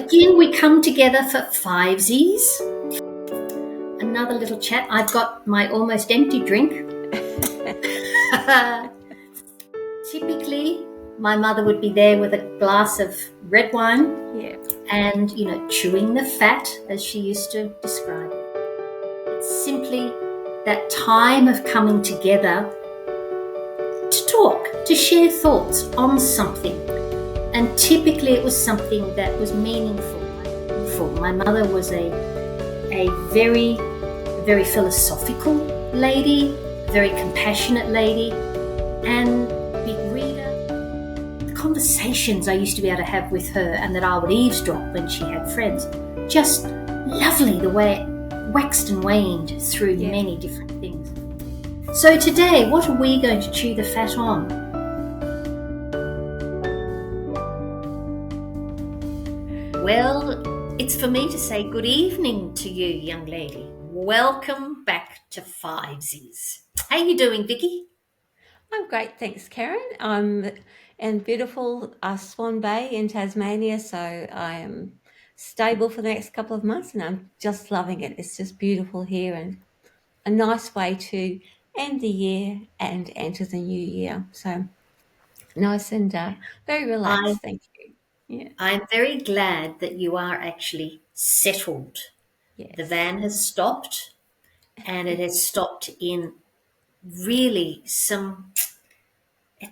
again, we come together for fivesies. Another little chat. I've got my almost empty drink. Typically, my mother would be there with a glass of red wine and, chewing the fat, as she used to describe it. It's simply that time of coming together to talk, to share thoughts on something. And typically it was something that was meaningful. My mother was a very, very philosophical lady, very compassionate lady, and big reader. The conversations I used to be able to have with her and that I would eavesdrop when she had friends, just lovely the way it waxed and waned through many different things. So today, what are we going to chew the fat on? Well, it's for me to say good evening to you, young lady. Welcome back to Fivesies. How you doing, Vicki? I'm great, thanks, Keryn. I'm in beautiful Swan Bay in Tasmania, so I am stable for the next couple of months, and I'm just loving it. It's just beautiful here, and a nice way to end the year and enter the new year. So nice and very relaxed. Thank you. Yeah. I'm very glad that you are actually settled. Yes. The van has stopped, and it has stopped in really it's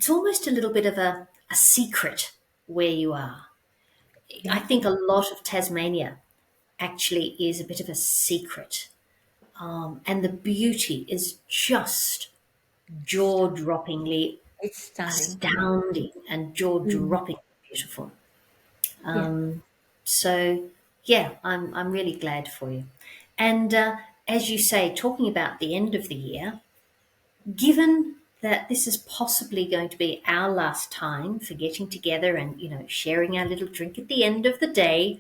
almost a little bit of a secret where you are. I think a lot of Tasmania actually is a bit of a secret. And the beauty is just jaw-droppingly It's stunning. astounding and jaw-droppingly beautiful. So, yeah, I'm really glad for you. And as you say, talking about the end of the year, given that this is possibly going to be our last time for getting together and, sharing our little drink at the end of the day,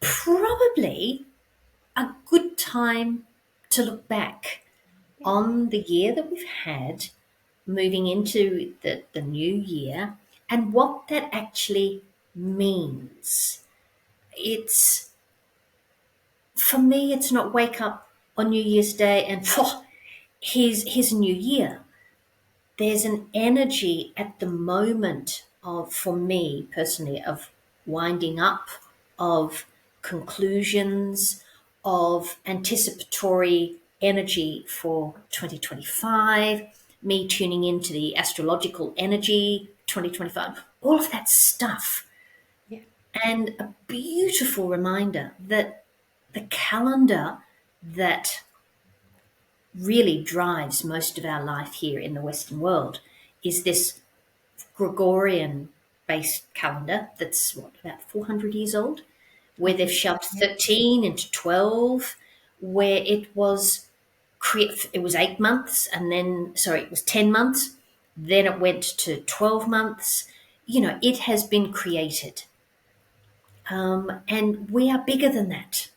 probably a good time to look back on the year that we've had moving into the new year and what that actually means. For me, it's not wake up on New Year's Day and here's a new year. There's an energy at the moment for me personally, of winding up, of conclusions, of anticipatory energy for 2025, me tuning into the astrological energy 2025, all of that stuff. Yeah. And a beautiful reminder that the calendar that really drives most of our life here in the Western world is this Gregorian based calendar that's about 400 years old, where they've shoved 13 into 12, where it was 8 months, and then it was 10 months, then it went to 12 months. It has been created, and we are bigger than that.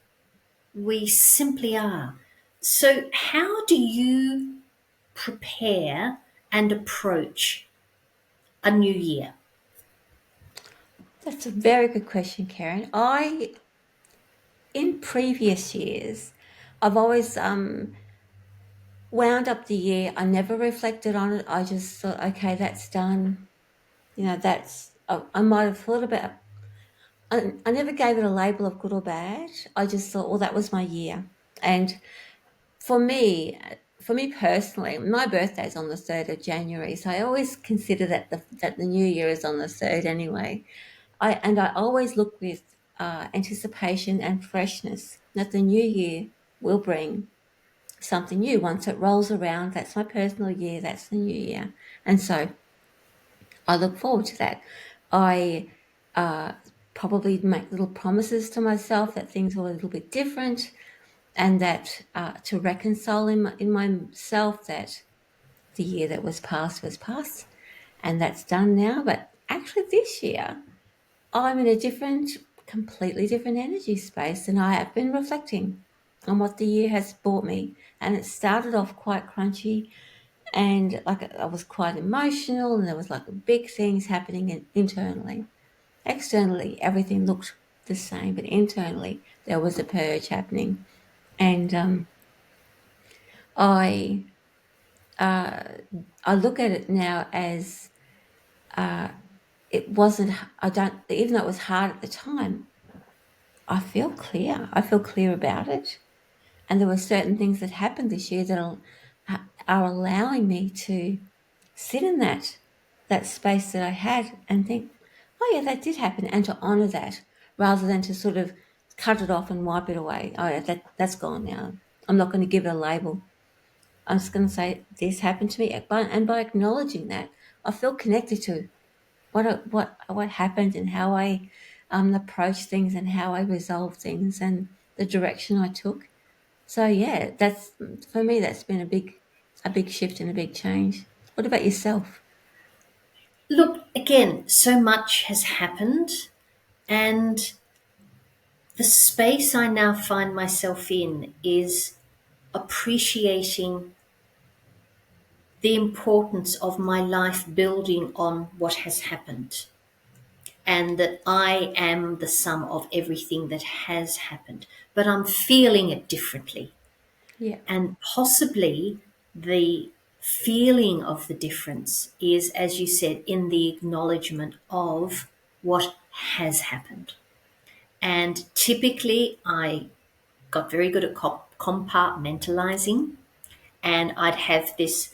We simply are. So how do you prepare and approach a new year? That's a very good question, Keryn. In previous years, I've always wound up the year. I never reflected on it. I just thought, okay, that's done. I might have thought about. I never gave it a label of good or bad. I just thought, well, that was my year. And for me personally, my birthday's on the 3rd of January, so I always consider that the new year is on the 3rd anyway. I always look with anticipation and freshness that the new year will bring something new. Once it rolls around, that's my personal year, that's the new year. And so I look forward to that. I probably make little promises to myself that things are a little bit different, and that to reconcile in myself that the year that was past, and that's done now. But actually this year, I'm in a completely different energy space, and I have been reflecting on what the year has brought me. And it started off quite crunchy, and I was quite emotional, and there was big things happening internally. Externally, everything looked the same, but internally there was a purge happening. And I uh, I look at it now as it wasn't. I don't, even though it was hard at the time. I feel clear. I feel clear about it. And there were certain things that happened this year that are allowing me to sit in that space that I had and think, oh yeah, that did happen, and to honour that rather than to sort of cut it off and wipe it away. Oh yeah, that's gone now. I'm not going to give it a label. I'm just going to say this happened to me, and by acknowledging that, I feel connected to what happened and how I approached things and how I resolved things and the direction I took. So yeah, that's, for me, that's been a big shift and a big change. What about yourself? Look, again, so much has happened, and the space I now find myself in is appreciating the importance of my life building on what has happened, and that I am the sum of everything that has happened, but I'm feeling it differently. Yeah, And possibly the feeling of the difference is, as you said, in the acknowledgement of what has happened. And typically, I got very good at compartmentalizing, and I'd have this,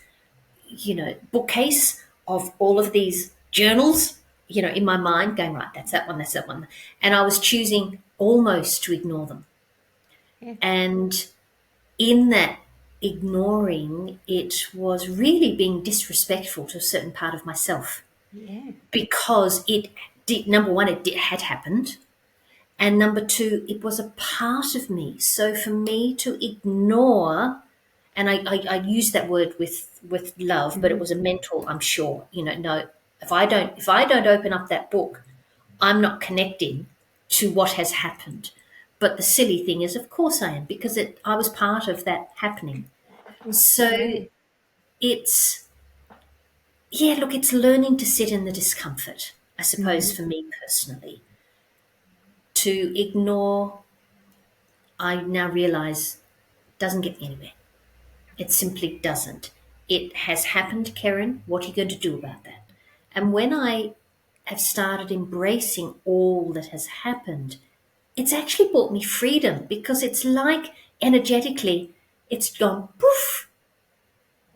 bookcase of all of these journals, in my mind going, right, that's that one, that's that one. And I was choosing almost to ignore them. yeah, And in that ignoring, it was really being disrespectful to a certain part of myself, yeah, because it did, number one, had happened. And number two, it was a part of me. So for me to ignore, and I use that word with love, but it mm, was a mental, I'm sure, no, if I don't open up that book, I'm not connecting to what has happened. But the silly thing is, of course I am, because I was part of that happening. So yeah, it's, yeah, look, it's learning to sit in the discomfort, I suppose, mm, for me personally. To ignore, I now realize, doesn't get me anywhere. It simply doesn't. It has happened, Keryn. What are you going to do about that? And when I have started embracing all that has happened, it's actually brought me freedom, because it's like energetically, it's gone poof.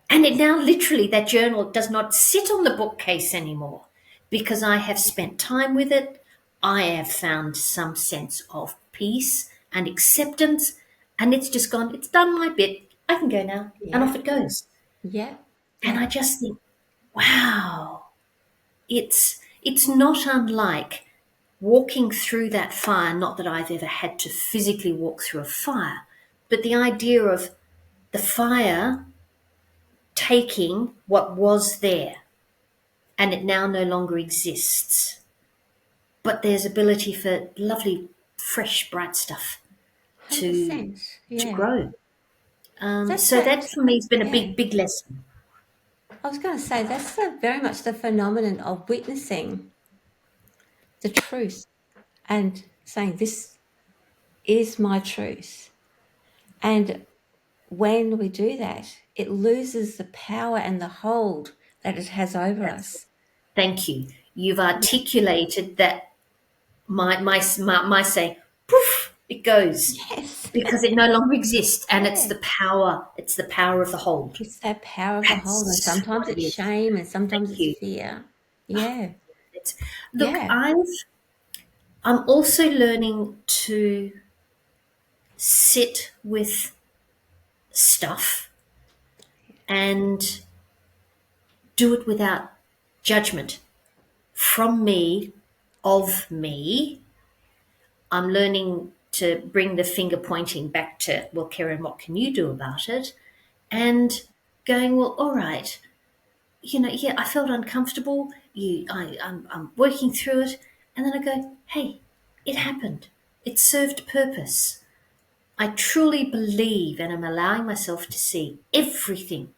And it now literally, that journal does not sit on the bookcase anymore, because I have spent time with it. I have found some sense of peace and acceptance, and it's just gone, it's done my bit. I can go now. And yeah, off it goes. yeah, And yeah, I just think, wow, it's not unlike walking through that fire. Not that I've ever had to physically walk through a fire, but the idea of the fire taking what was there, and it now no longer exists. But there's ability for lovely, fresh, bright stuff to 100%. to Yeah, grow. that's So that. that for me has been a Yeah, big, big lesson. I was going to say that's very much the phenomenon of witnessing the truth and saying this is my truth. And when we do that, it loses the power and the hold that it has over That's us. Thank you. You've Yeah. articulated that. My say, poof, it goes, Yes. because it no longer exists, and it's Yeah. the power. It's the power of the hold. It's that power of the hold. And That's sometimes what it it's is. shame and sometimes Thank it's you. fear. Yeah. It's, look, Yeah. I'm also learning to sit with stuff and do it without judgment from me, of me. I'm learning to bring the finger pointing back to, well, Keryn, what can you do about it? And going, well, all right, yeah, I felt uncomfortable. I'm working through it. And then I go, hey, it happened. It served a purpose. I truly believe, and I'm allowing myself to see, everything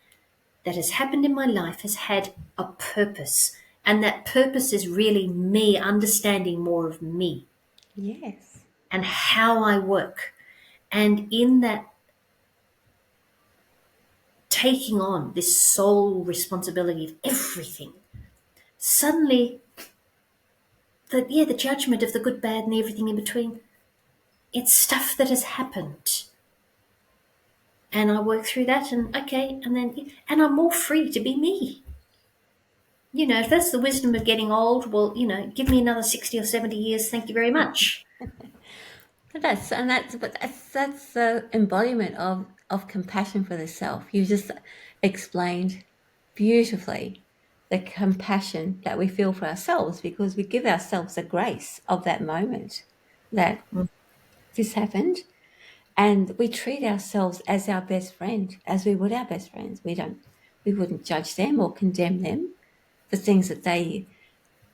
that has happened in my life has had a purpose. And that purpose is really me understanding more of me. Yes. and how I work. And in that, taking on this sole responsibility of everything, suddenly the judgment of the good, bad, and everything in between, it's stuff that has happened. And I work through that, and okay, and I'm more free to be me. If that's the wisdom of getting old, well, give me another 60 or 70 years. Thank you very much. But that's the embodiment of compassion for the self. You just explained beautifully the compassion that we feel for ourselves, because we give ourselves the grace of that moment that this happened, and we treat ourselves as our best friend, as we would our best friends. We wouldn't judge them or condemn them for things that they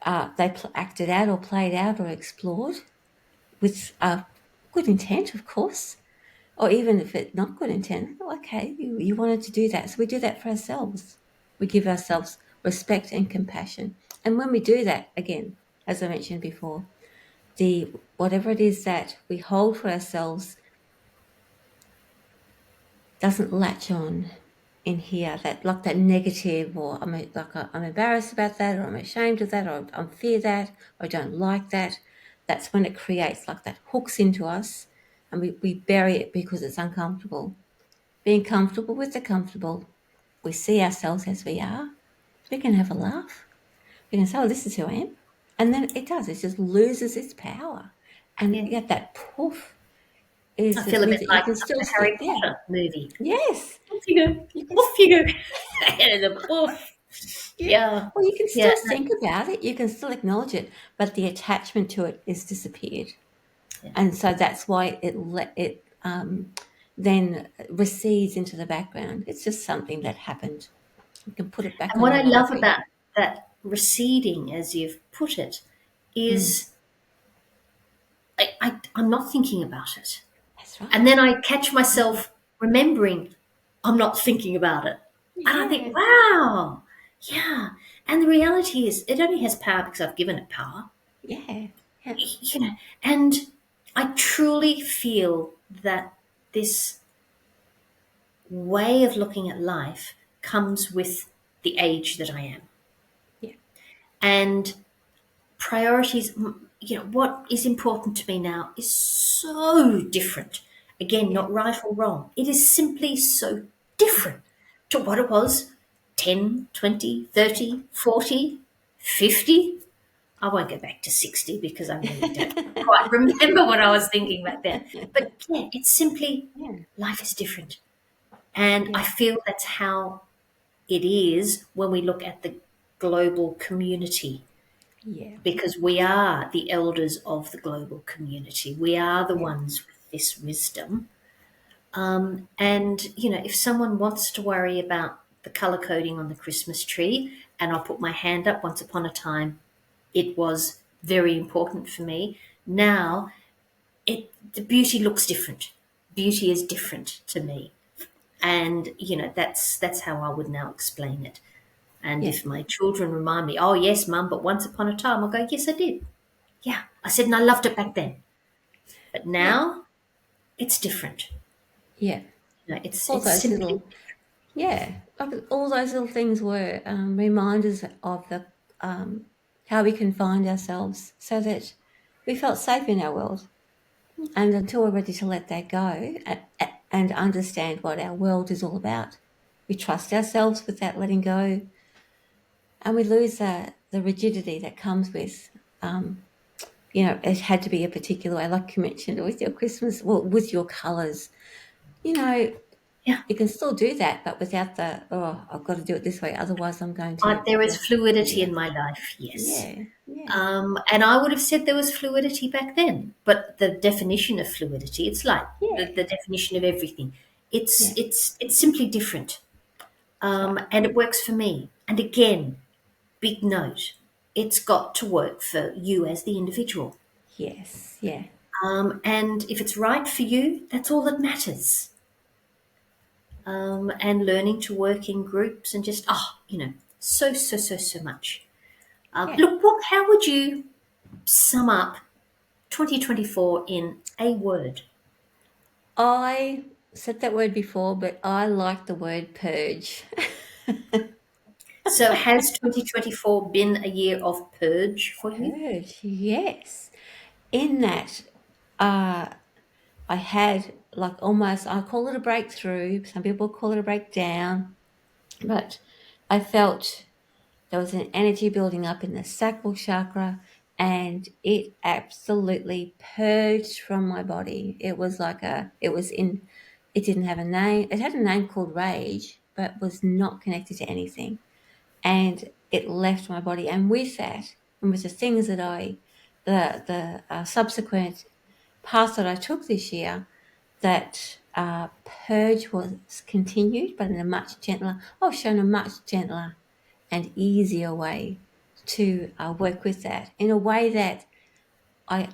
acted out or played out or explored with good intent, of course. Or even if it's not good intent, okay, you wanted to do that. So we do that for ourselves. We give ourselves respect and compassion. And when we do that, again, as I mentioned before, the whatever it is that we hold for ourselves doesn't latch on in here, that like that negative, or I'm embarrassed about that, or I'm ashamed of that, or I fear that, or I don't like that. That's when it creates like that hooks into us, and we bury it because it's uncomfortable. Being comfortable with the comfortable, we see ourselves as we are. We can have a laugh. We can say, "Oh, this is who I am," and then it does. It just loses its power, and Yeah. you get that poof. I It feel a means bit that you like can the still Harry sit there. Potter movie. Yes, Off you go. you can. Off you go. And the poof. Yeah. Yeah. Well, you can Yeah. still think about it. You can still acknowledge it, but the attachment to it is disappeared, Yeah. and so that's why it then recedes into the background. It's just something that happened. You can put it back And on what your I love library. about that receding, as you've put it, Mm, is I'm not thinking about it. that's And then right. I catch Mm, myself remembering I'm not thinking about it. And I think, yeah, wow, yeah. And the reality is, it only has power because I've given it power, yeah, yeah, you know. And I truly feel that this way of looking at life comes with the age that I am. yeah, And priorities, what is important to me now is so different. Again, yeah. not right or wrong. It is simply so different to what it was 10, 20, 30, 40, 50. I won't go back to 60 because I really don't quite remember what I was thinking back then. But yeah, it's simply Yeah, life is different. And I yeah, feel that's how it is when we look at the global community, yeah, because we are the elders of the global community. We are the yeah, ones with this wisdom. And, if someone wants to worry about the color coding on the Christmas tree, and I'll put my hand up, once upon a time, it was very important for me. Now, the beauty looks different. Beauty is different to me. And, that's how I would now explain it. And yeah, if my children remind me, oh, yes, mum, but once upon a time, I'll go, yes, I did. Yeah, I said, and I loved it back then. But yeah, now it's different. yeah. It's All it's those simply little, yeah, all those little things were reminders of the how we can find ourselves, so that we felt safe in our world. And until we're ready to let that go and understand what our world is all about, we trust ourselves with that letting go, and we lose the rigidity that comes with, it had to be a particular way, like you mentioned, with your Christmas, well, with your colours. You know, yeah. you can still do that, but without the, oh, I've got to do it this way, otherwise I'm going to But there is feel, fluidity yeah, in my life, yes. yeah, yeah, And I would have said there was fluidity back then. But the definition of fluidity, it's like yeah, the definition of everything. It's yeah, it's it's simply different. that's right. And it works for me. And again, big note, it's got to work for you as the individual. Yes, yeah, And if it's right for you, that's all that matters. And learning to work in groups and just, so much. yeah. Look, how would you sum up 2024 in a word. I said that word before, but I like the word purge. So has 2024 been a year of purge for you? Purge, yes. In that, uh, I had like almost, I call it a breakthrough. Some people call it a breakdown, but I felt there was an energy building up in the sacral chakra and it absolutely purged from my body. It was like it didn't have a name. It had a name called rage, but was not connected to anything. And it left my body. And with that, and with the things that the subsequent path that I took this year, that purge was continued, but in a much gentler, I was shown a much gentler and easier way to work with that in a way that I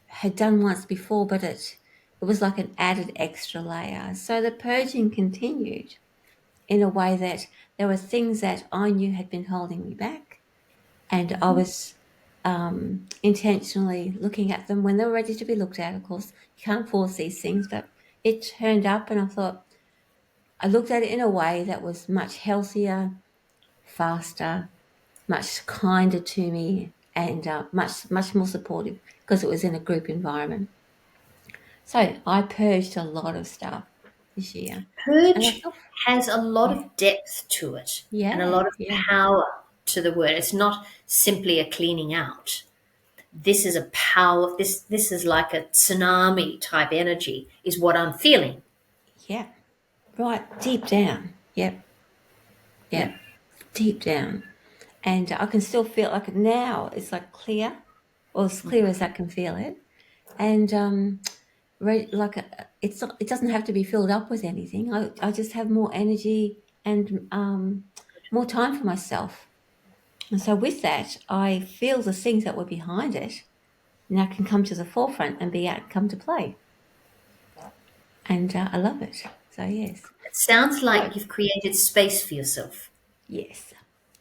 had done once before, but it was like an added extra layer. So the purging continued in a way that there were things that I knew had been holding me back, and I was intentionally looking at them when they were ready to be looked at. Of course, you can't force these things, but it turned up, and I thought I looked at it in a way that was much healthier, faster, much kinder to me, and much more supportive because it was in a group environment. So I purged a lot of stuff this year, and I Purge felt has a lot yeah, of depth to it and a yeah, lot of yeah, power to the word. It's not simply a cleaning out. This is a power, this is like a tsunami type energy, is what I'm feeling. yeah, right deep down. Yep, Yeah. yep, deep down. And I can still feel like now it's like clear, or as clear as I can feel it. And like it doesn't have to be filled up with anything. I just have more energy and more time for myself. And so with that, I feel the things that were behind it now can come to the forefront and come to play. And I love it. So yes, It sounds so like you've created space for yourself. yes,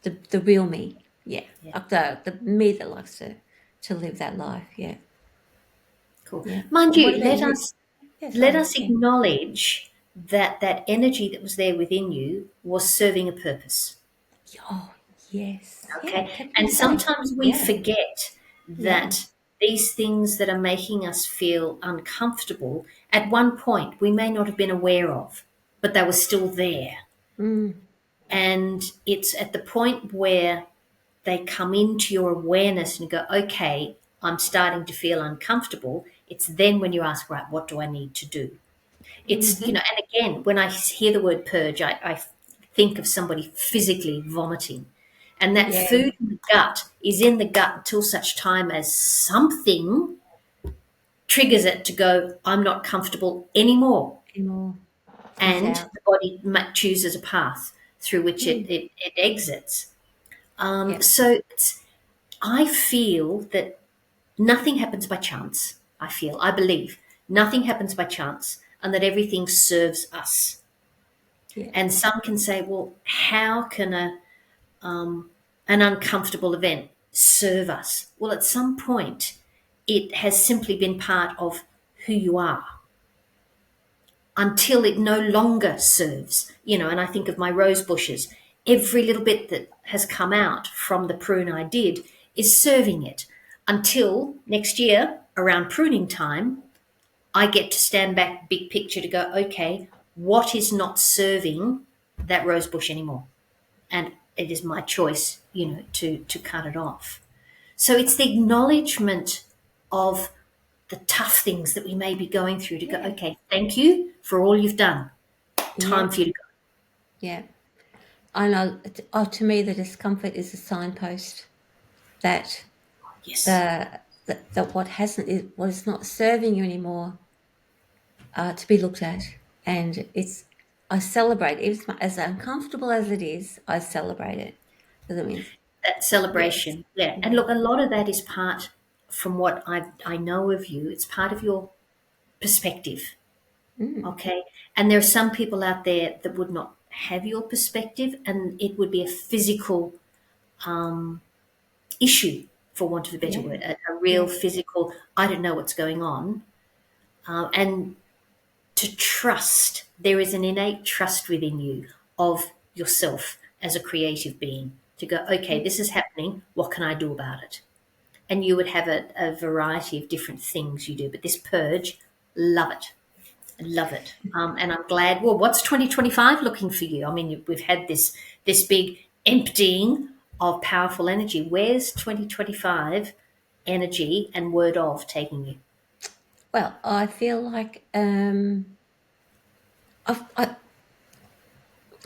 the real me, yeah, Yeah. like the me that likes to live that life, yeah, Cool. yeah. Mind And what you, about you? Yeah, let sorry, us yeah. acknowledge that that energy that was there within you was serving a purpose. Oh yes, yeah. Okay. It kept me And safe. sometimes we Yeah, forget yeah. that these things that are making us feel uncomfortable, at one point we may not have been aware of, but they were still there. Mm, And it's at the point where they come into your awareness and you go, okay, I'm starting to feel uncomfortable. It's then when you ask, right, what do I need to do? It's, mm-hmm. and again, when I hear the word purge, I think of somebody physically vomiting. And that Yeah, food in the gut is in the gut until such time as something triggers it to go, I'm not comfortable anymore. anymore. Comes And out. the body chooses a path through which Mm, it exits. yeah, So I feel that nothing happens by chance. I believe nothing happens by chance, and that everything serves us. yeah, And some can say, well, how can an uncomfortable event serve us? Well, at some point, it has simply been part of who you are until it no longer serves. And I think of my rose bushes. Every little bit that has come out from the prune I did is serving it until next year, around pruning time, I get to stand back big picture to go, okay, what is not serving that rose bush anymore? And it is my choice, to cut it off. So it's the acknowledgement of the tough things that we may be going through to go, yeah, okay, thank you for all you've done. yeah, Time for you to go. yeah. I know. Oh, to me, the discomfort is a signpost that Yes, that what hasn't is what is not serving you anymore to be looked at, and it's I celebrate it. As uncomfortable as it is, I celebrate it because it means that yes, celebration. Yeah. And yeah, look, a lot of that is part, from what I know of you, it's part of your perspective. mm, Okay. And there are some people out there that would not have your perspective, and it would be a physical issue. for want of a better Yeah. word, a real Yeah. physical, I don't know what's going on. And to trust, there is an innate trust within you of yourself as a creative being to go, okay, Mm. this is happening. What can I do about it? And you would have a variety of different things you do. But this purge, love it. I love it. And I'm glad. Well, what's 2025 looking for you? I mean, we've had this big emptying of powerful energy. Where's 2025 energy and word of taking you? Well, I feel like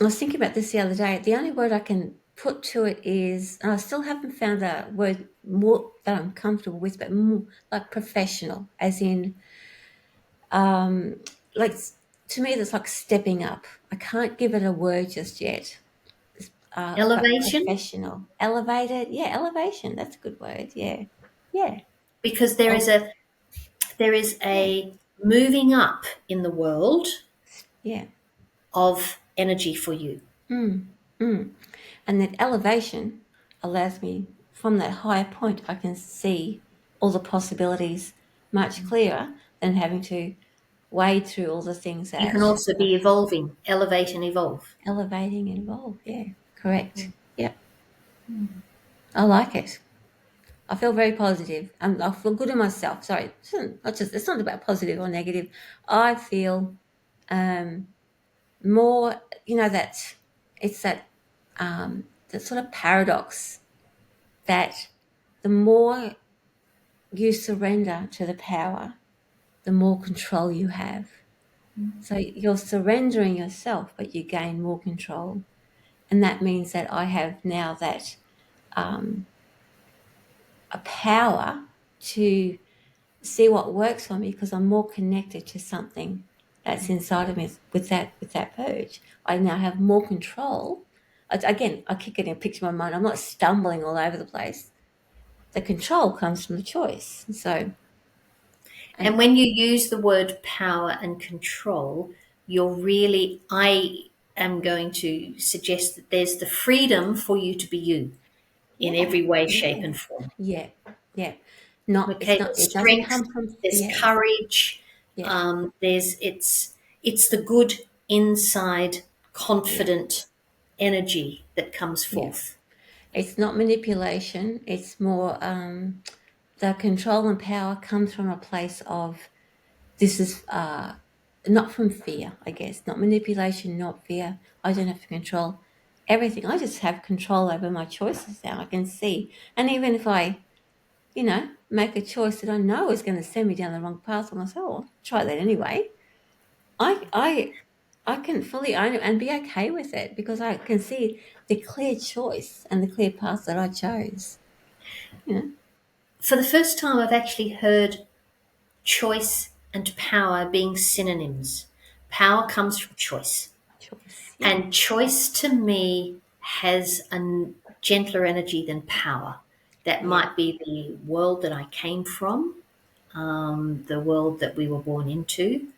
I was thinking about this the other day. The only word I can put to it is, and I still haven't found a word more that I'm comfortable with, but more like professional, as in, um, like to me, that's like stepping up. I can't give it a word just yet. But Elevation, professional, elevated, yeah, elevation. That's a good word. Yeah, yeah, because there is oh, yeah, a moving up in the world yeah. of energy for you. Mm, mm. And that elevation allows me, from that higher point, I can see all the possibilities much clearer than having to wade through all the things You can that also be evolving, elevate and evolve. elevating involve. Yeah, correct. Yep, I like it. I feel very positive. I feel good in myself. Sorry, it's not about positive or negative. I feel um, more, that it's that sort of paradox that the more you surrender to the power, the more control you have. So you're surrendering yourself, but you gain more control. And that means that I have now that um, a power to see what works for me because I'm more connected to something that's inside of me with that purge. I now have more control. Again, I keep getting a picture in my mind. I'm not stumbling all over the place. The control comes from the choice. So, And and when you use the word power and control, I am going to suggest that there's the freedom for you to be you in yeah, every way, shape, yeah, and form. yeah, yeah. Not, it's Okay, not. there's It doesn't strength, come from there's yeah, courage, yeah, it's the good inside, yeah, confident energy that comes yeah. forth. It's not manipulation. It's more the control and power comes from a place of this is not from fear, I guess, not manipulation, not fear. I don't have to control everything. I just have control over my choices now. I can see, and even if I, make a choice that I know is going to send me down the wrong path, I'm going to say, "Oh, I'll try that anyway." I can fully own it and be okay with it because I can see the clear choice and the clear path that I chose. You know, For the first time, I've actually heard choice and power being synonyms. Power comes from choice. choice. Yeah, And choice to me has a gentler energy than power. That yeah, might be the world that I came from, the world that we were born into.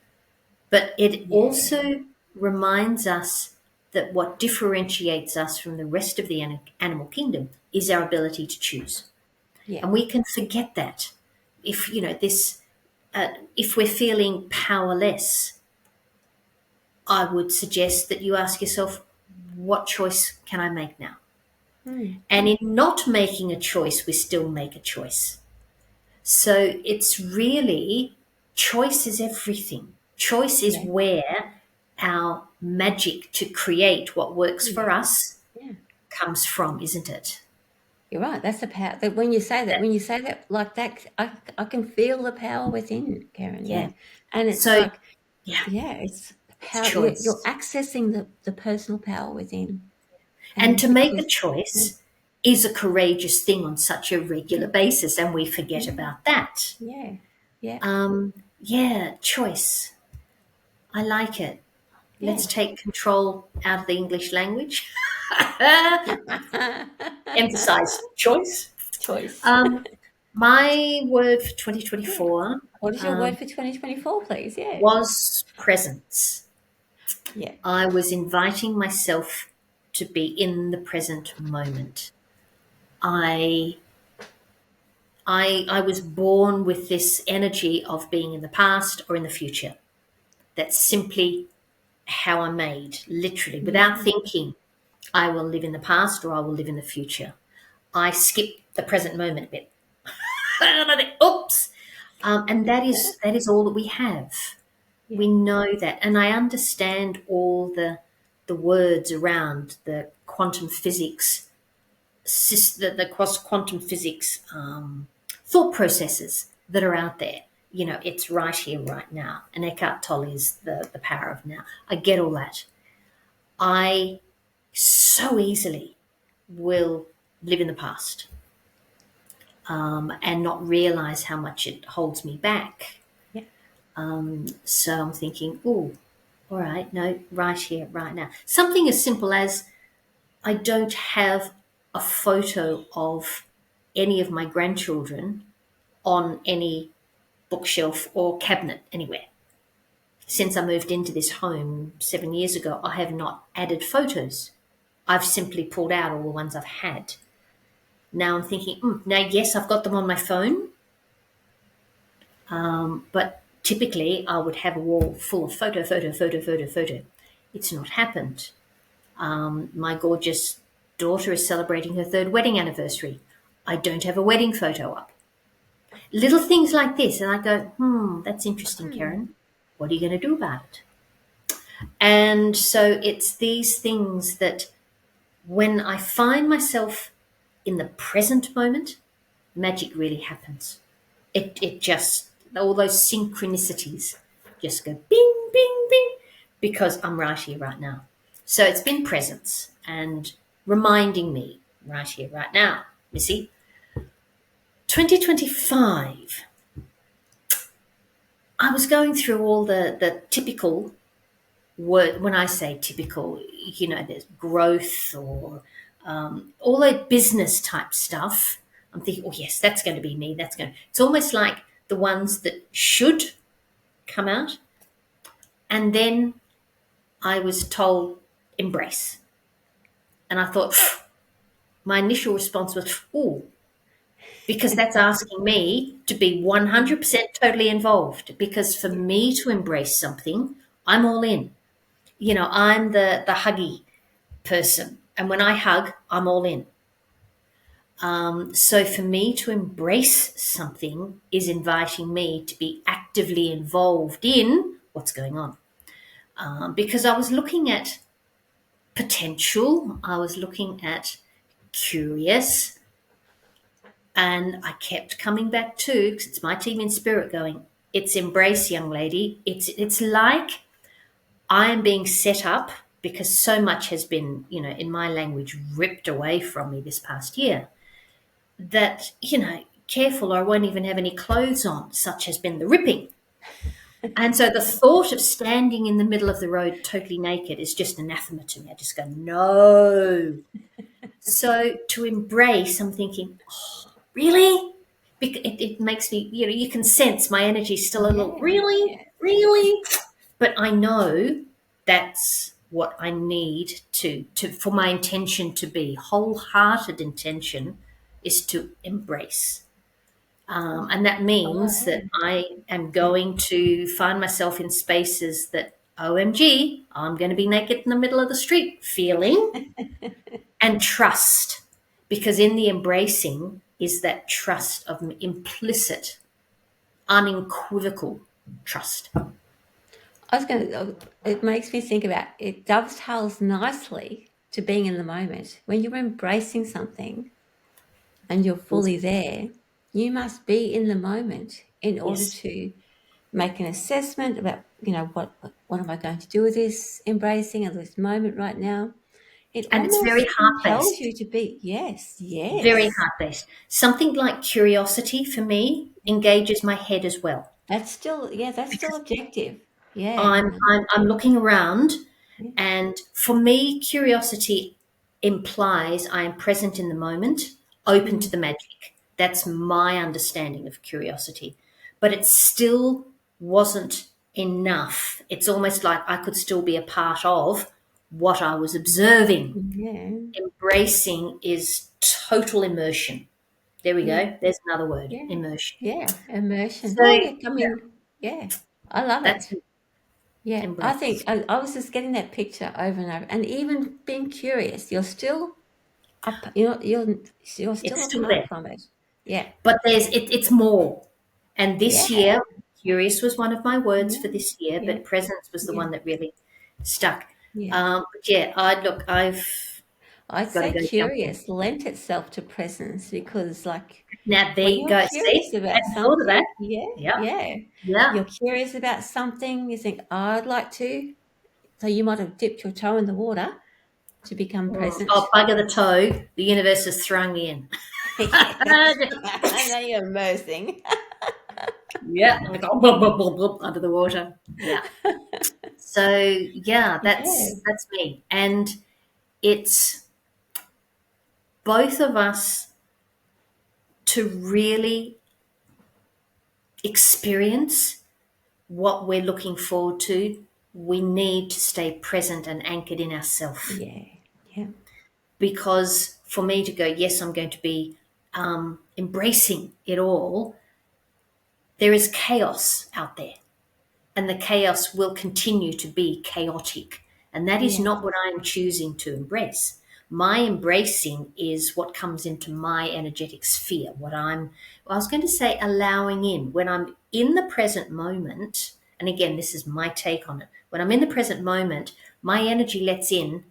But it yeah, also reminds us that what differentiates us from the rest of the animal kingdom is our ability to choose. yeah, And we can forget that if, if we're feeling powerless, I would suggest that you ask yourself, what choice can I make now? mm, And in not making a choice, we still make a choice. So it's really choice is everything. Choice is yeah, where our magic to create what works yeah, for us yeah. comes from, isn't it? You're right. That's the power. That when you say that like that, I can feel the power within, Keryn. Yeah. Yeah, and it's So, like, yeah, yeah, it's the it's power. You're choice. accessing the personal power within, And and to make a because yeah, choice is a courageous thing on such a regular yeah, basis, and we forget yeah, about that. yeah, yeah, Yeah, choice. I like it. Let's yeah. take control out of the English language. Emphasize choice. Choice. Um, my word for Yeah. 2024 What is your word for 2024, please? Yeah, was presence. yeah, I was inviting myself to be in the present moment. I I was born with this energy of being in the past or in the future. That's simply how I'm made, literally, without Yeah. thinking. I will live in the past or I will live in the future. I skip the present moment a bit. And I think, oops. And that is all that we have. Yeah. We know that, and I understand all the words around the quantum physics, the quantum physics thought processes that are out there. It's right here, right now. And Eckhart Tolle is the power of now. I get all that. I so easily will live in the past and not realize how much it holds me back. Yeah. So I'm thinking, oh, all right, no, right here, right now. Something as simple as I don't have a photo of any of my grandchildren on any bookshelf or cabinet anywhere. Since I moved into this home 7 years ago, I have not added photos. I've simply pulled out all the ones I've had. Now I'm thinking, now, yes, I've got them on my phone, but typically I would have a wall full of photo, photo, photo, photo, photo. It's not happened. My gorgeous daughter is celebrating her 3rd wedding anniversary. I don't have a wedding photo up. Little things like this, and I go, that's interesting, Keryn. What are you going to do about it? And so it's these things that when I find myself in the present moment, magic really happens. It just, all those synchronicities just go bing, bing, bing, because I'm right here, right now. So it's been presence and reminding me right here, right now. Missy, 2025, I was going through all the typical word. When I say typical, there's growth or all that business type stuff. I'm thinking, oh yes, that's going to be me. It's almost like the ones that should come out. And then I was told embrace. And I thought, my initial response was, oh, because that's asking me to be 100% totally involved. Because for me to embrace something, I'm all in. I'm the huggy person. And when I hug, I'm all in. So for me to embrace something is inviting me to be actively involved in what's going on. Because I was looking at potential, I was looking at curious, and I kept coming back to, because it's my team in spirit going, it's embrace, young lady. It's like I am being set up because so much has been, in my language, ripped away from me this past year that, careful or I won't even have any clothes on, such has been the ripping. And so the thought of standing in the middle of the road totally naked is just anathema to me. I just go, no. So to embrace, I'm thinking, oh, really? It makes me, you can sense my energy still a little, Yeah. really? Yeah. Really? But I know that's what I need to for my intention to be. Wholehearted intention is to embrace. And that means that I am going to find myself in spaces that, OMG, I'm going to be naked in the middle of the street feeling and trust. Because in the embracing is that trust of implicit, unequivocal trust. I was going to, it makes me think about it dovetails nicely to being in the moment. When you're embracing something and you're fully there, you must be in the moment in order Yes. to make an assessment about, what am I going to do with this embracing of this moment right now? It And it's very almost compels heart-based. you to be, yes, Very yes. heart-based. Something like curiosity for me engages my head as well. That's still objective. Yeah, I'm no, I'm, I'm looking around, yeah, and for me, curiosity implies I am present in the moment, open to mm, the magic. That's my understanding of curiosity. But it still wasn't enough. It's almost like I could still be a part of what I was observing. yeah, Embracing is total immersion. There we Yeah. go. There's another word, Yeah. immersion. Yeah. Immersion. So Oh, yeah. I yeah, mean, yeah. I love that's it. Yeah. I think embrace. I was just getting that picture over and over, and even being curious. You're still up. You're still It's still apart there. from it. Yeah. But it's more. And Yeah. this year, curious was one of my words Yeah. for this year, Yeah. but presence was the Yeah. one that really stuck. Yeah. But yeah, I've I'd got to say go jump in. curious lent itself to presence because, like, Now there when you you're go. curious See, about hadn't thought of that. something, yeah, Yeah, yeah, yeah. you're curious about something, you think, "Oh, I'd like to." So you might have dipped your toe in the water to become Oh, present. bugger the toe. The universe has thrown me in. Yes. And now you're immersing. Yeah, I'm like, oh, blub, blub, blub, blub, under the water. Yeah. So yeah, Yeah, that's me, and it's both of us to really experience what we're looking forward to. We need to stay present and anchored in ourselves, yeah, yeah, because for me to go, yes, I'm going to be embracing it all. There is chaos out there, and the chaos will continue to be chaotic. And that is yes, not what I am choosing to embrace. My embracing is what comes into my energetic sphere, I was going to say, allowing in. When I'm in the present moment, and again, this is my take on it. When I'm in the present moment, my energy lets in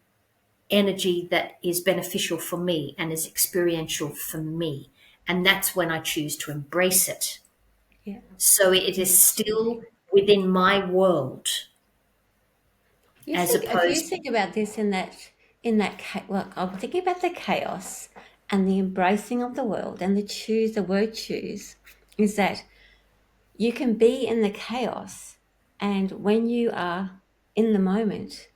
energy that is beneficial for me and is experiential for me. And that's when I choose to embrace it. yeah, So it is yeah, still absolutely. within my world, as If you opposed, think about this well, I'm thinking about the chaos and the embracing of the world, and the word choose is that you can be in the chaos, and when you are in the moment,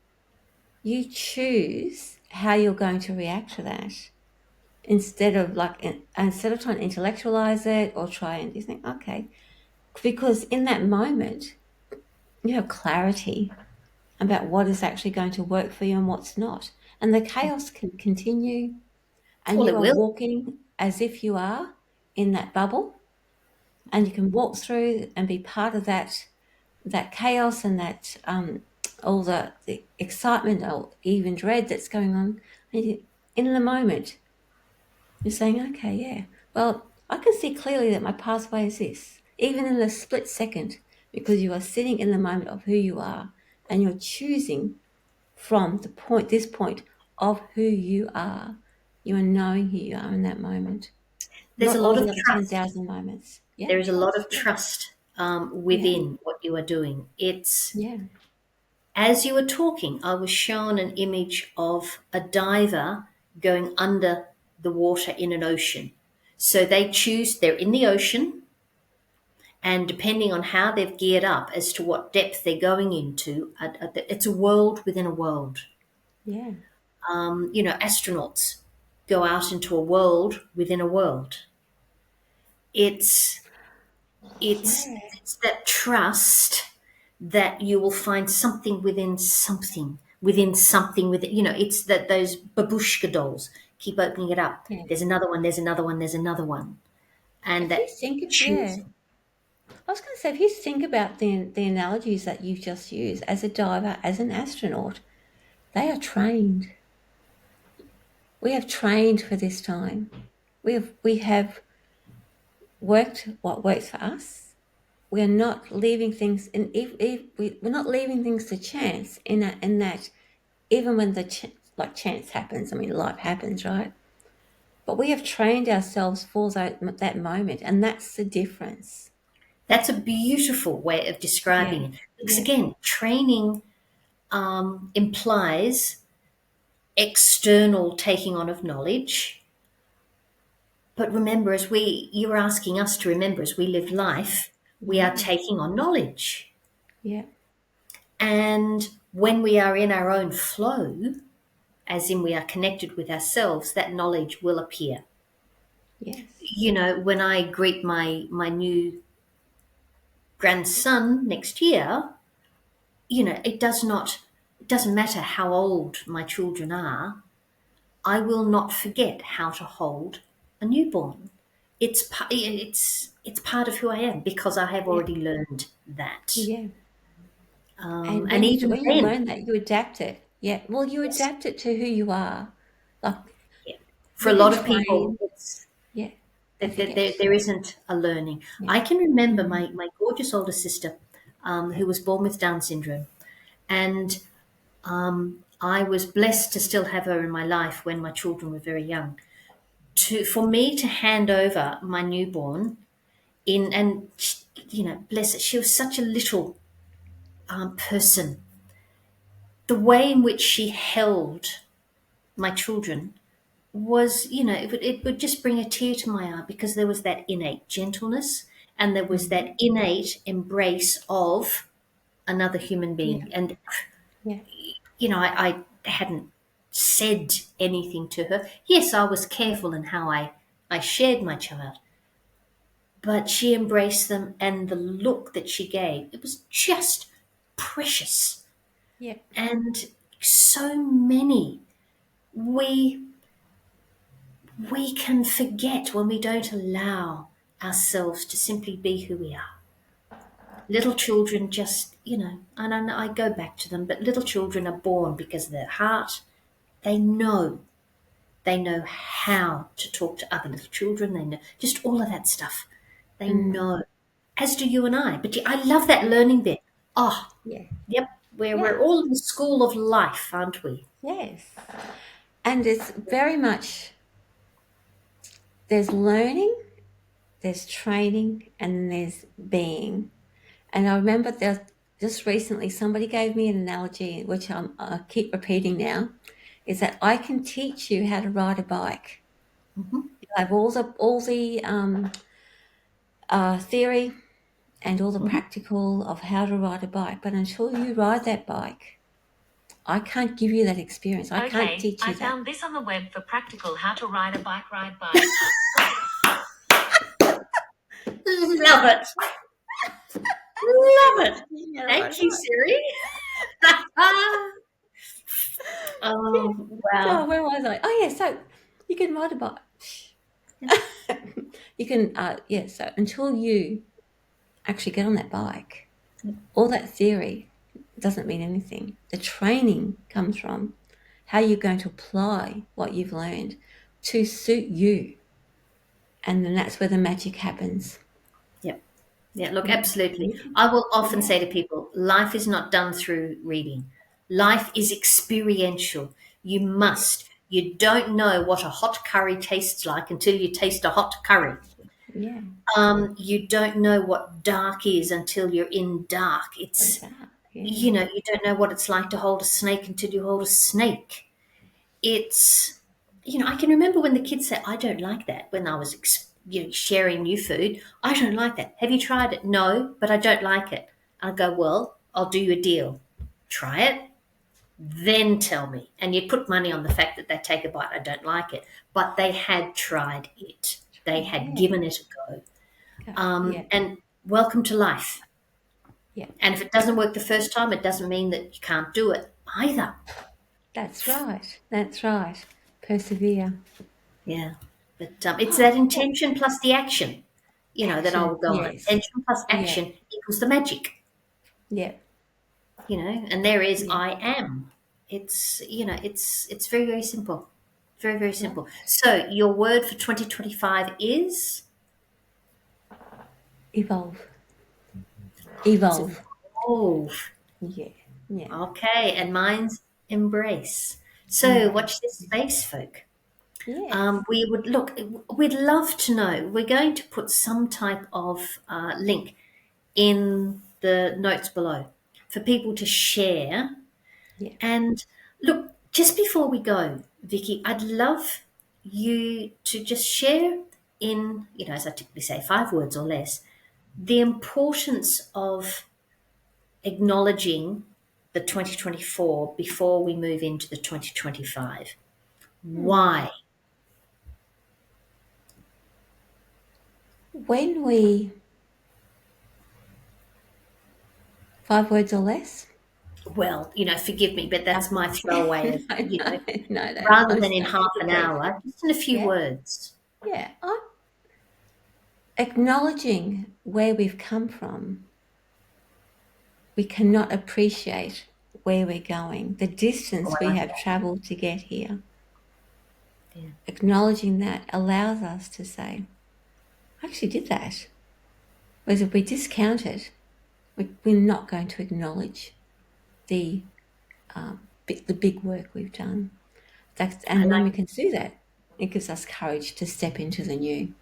you choose how you're going to react to that instead of trying to intellectualize it or try and you think, okay, because in that moment you have clarity about what is actually going to work for you and what's not. And the chaos can continue, and well, you it are will. walking as if you are in that bubble, and you can walk through and be part of that chaos and that all the excitement or even dread that's going on. And in the moment, you're saying, okay, yeah, well, I can see clearly that my pathway is this, even in the split second, because you are sitting in the moment of who you are and you're choosing from this point of who you are. You are knowing who you are in that moment, There's not a all lot the of other trust. 10,000 moments. Yeah, There is a lot trust. of Yeah, trust yeah, within what you are doing. It's, yeah, as you were talking, I was shown an image of a diver going under the water in an ocean. So they're in the ocean, and depending on how they've geared up as to what depth they're going into, it's a world within a world. yeah, Astronauts go out into a world within a world. It's it's yeah, it's that trust that you will find something within something within something within. It's that those babushka dolls. Keep opening it up. yeah. There's another one. There's another one. There's another one, and If you that think, yeah, choosing. I was going to say, if you think about the analogies that you've just used, as a diver, as an astronaut, they are trained. We have trained for this time. We have worked what works for us. We're not leaving things we're not leaving things to chance in that even when chance happens. I mean, life happens, right? But we have trained ourselves for that moment, and that's the difference. That's a beautiful way of Yeah, describing it. Because yeah, again, training implies external taking on of knowledge. But remember, you were asking us to remember, as we live life, we are yeah, taking on knowledge. yeah, And when we are in our own flow, as in we are connected with ourselves, that knowledge will appear. yes, When I greet my new grandson next year, it doesn't matter how old my children are, I will not forget how to hold a newborn. it's part of who I am because I have Yeah. already learned that. Yeah. And And even when you then, learn that, you adapt it. Yeah. Well, you yes, adapt it to who you are. Like yeah. For a we can lot of people, train. Yeah. I there, forget. there isn't a learning. Yeah. I can remember Mm. my gorgeous older sister, who was born with Down syndrome, and I was blessed to still have her in my life when my children were very young. For me to hand over my newborn in, and bless her, she was such a little person. The way in which she held my children was, it would just bring a tear to my eye because there was that innate gentleness and there was Mm. that innate embrace of another human Yeah. being. And, Yeah. I hadn't said anything to her. Yes, I was careful in how I shared my child, but she embraced them and the look that she gave, it was just precious. Yeah. And so many, we we can forget when we don't allow ourselves to simply be who we are. Little children just, and I go back to them, but little children are born because of their heart. They know. They know how to talk to other little children. They know just all of that stuff. They Mm. know, as do you and I. But I love that Yeah. learning bit. Oh, Yeah. yep. We're Yeah. all in the school of life, aren't we? Yes. And it's very much there's learning, there's training, and there's being. And I remember that just recently somebody gave me an analogy, which I keep repeating now, is that I can teach you how to ride a bike. Hmm. You have all the theory and all the Hmm. practical of how to ride a bike, but until you ride that bike, I can't give you that experience. I can't teach you I that. found this on the web for practical how to ride a bike, ride bike. Love it. Love it. Yeah, ride a Thank you, bike. Siri. Oh, So wow. where was I? Oh yeah, so you can ride a bike. Yeah. You can yeah, so until you actually get on that bike, all that theory doesn't mean anything. The training comes from how you're going to apply what you've learned to suit you. And then that's where the magic happens. Yeah. Yeah. Look, Yeah. absolutely. You can, I will often yeah, say to people, life is not done through reading. Life is experiential. You must. You don't know what a hot curry tastes like until you taste a hot curry. yeah. You don't know what dark is until you're in dark. It's, That, yeah. you don't know what it's like to hold a snake until you hold a snake. It's, I can remember when the kids said, I don't like that when I was, sharing new food. I don't like that. Have you tried it? No, but I don't like it. I go, well, I'll do you a deal. Try it, then tell me. And you put money on the fact that they take a bite. I don't like it. But they had tried it. They had Yeah. given it a go. Yeah. And welcome to life. Yeah. And if it doesn't work the first time, it doesn't mean that you can't do it either. That's right. That's right. Persevere. Yeah. But it's Oh, that intention plus the action, that I will action. go on. Yes. Intention plus Yeah. action equals the magic, Yeah. and there is Yeah. I am. It's very, very simple. Very, very simple. Right. So your word for 2025 is Evolve. it's Evolve. evolve. Yeah. Yeah. Okay, and mine's embrace. So watch Embrace. this space, folk. Yes. We would look. We'd love to know. We're going to put some type of link in the notes below for people to share. Yeah. And look, just before we go, Vicky, I'd love you to just share in, as I typically say, 5 words or less, the importance of acknowledging the 2024 before we move into the 2025. Hmm. Why? When we 5 words or less. Well, forgive me, but that's my throwaway of, No, no, no, no. rather I'm than in starting half to an breathe. hour, just in a few Yeah. words. Yeah. acknowledging where we've come from, we cannot appreciate where we're going, the distance we have travelled to get here. Yeah. Acknowledging that allows us to say, I actually did that. Whereas if we discount it, we're not going to acknowledge the big work we've done. And when we can do that, it gives us courage to step into the new.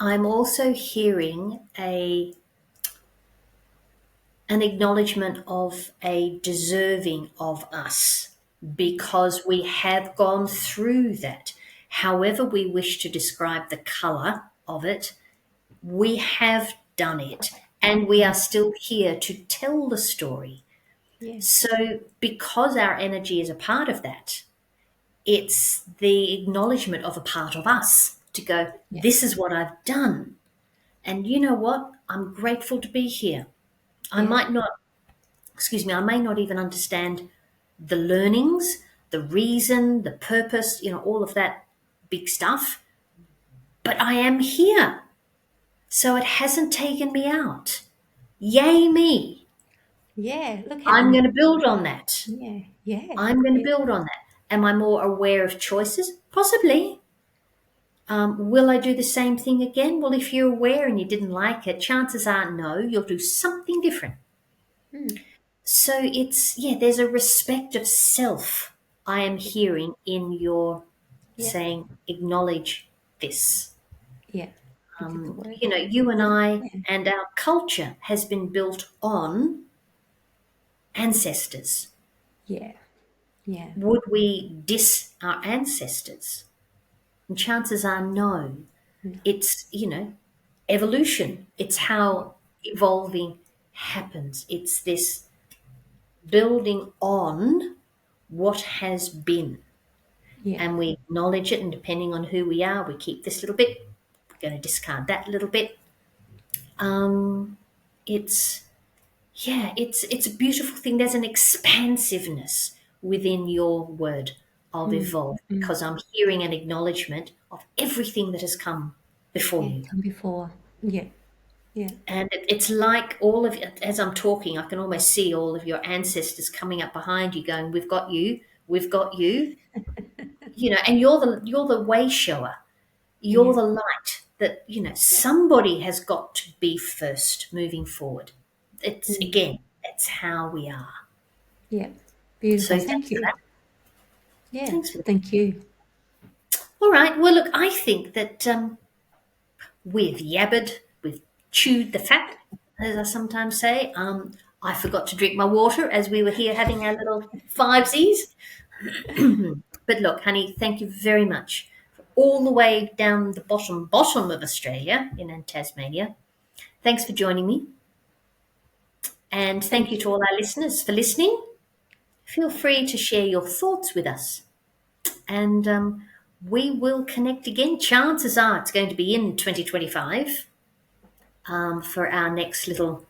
I'm also hearing an acknowledgement of a deserving of us, because we have gone through that. However we wish to describe the colour of it, we have done it, and we are still here to tell the story. Yes. So because our energy is a part of that, it's the acknowledgement of a part of us to go, this is what I've done. And you know what? I'm grateful to be here. I may not even understand the learnings, the reason, the purpose, all of that big stuff, but I am here. So it hasn't taken me out. Yay me. Yeah, look at I'm going to build on that. Yeah. I'm going to build on that. Am I more aware of choices? Possibly. Will I do the same thing again? Well, if you're aware and you didn't like it, chances are no, you'll do something different. So there's a respect of self I am hearing in your saying, acknowledge this. Yeah. You and I and our culture has been built on ancestors. Yeah. Would we diss our ancestors? And chances are no. It's, evolution. It's how evolving happens. It's this building on what has been. Yeah. And we acknowledge it, and depending on who we are, we keep this little bit, we're going to discard that little bit. It's a beautiful thing. There's an expansiveness within your word of evolve, because I'm hearing an acknowledgement of everything that has come before you. Come before. Yeah. And it's like all of, as I'm talking, I can almost see all of your ancestors coming up behind you going, we've got you, and you're the way shower. You're the light that, somebody has got to be first moving forward. It's how we are. Yeah. Beautiful. So Thank you. for that. Yeah. Thanks for that. Thank you. All right. Well, look, I think that we've yabbered, we've chewed the fat, as I sometimes say. I forgot to drink my water as we were here having our little fivesies. But look, honey, thank you very much. All the way down the bottom of Australia in Tasmania. Thanks for joining me. And thank you to all our listeners for listening. Feel free to share your thoughts with us. And we will connect again. Chances are it's going to be in 2025 for our next little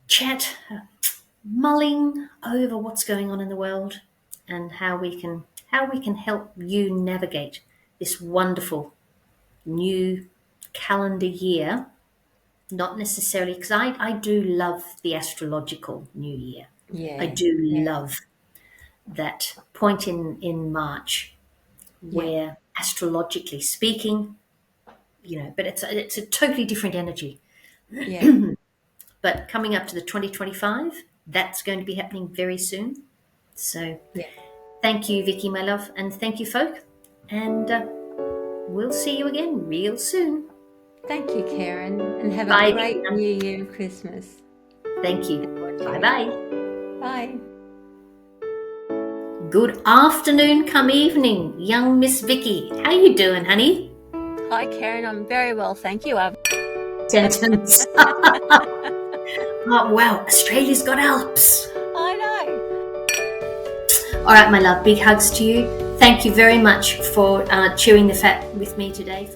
chat, mulling over what's going on in the world and how we can help you navigate this wonderful new calendar year. Not necessarily, because I do love the astrological new year. Yeah. I do love that point in March where astrologically speaking, but it's a totally different energy. Yeah. But coming up to the 2025, that's going to be happening very soon. So thank you, Vicki, my love, and thank you, folk. And we'll see you again real soon. Thank you, Keryn, and have a great New Year and Christmas. Thank you. Bye-bye. Bye. Good afternoon, come evening, young Miss Vicki. How you doing, honey? Hi, Keryn. I'm very well, thank you. Sentence. Oh, wow. Australia's got Alps. I know. All right, my love. Big hugs to you. Thank you very much for chewing the fat with me today.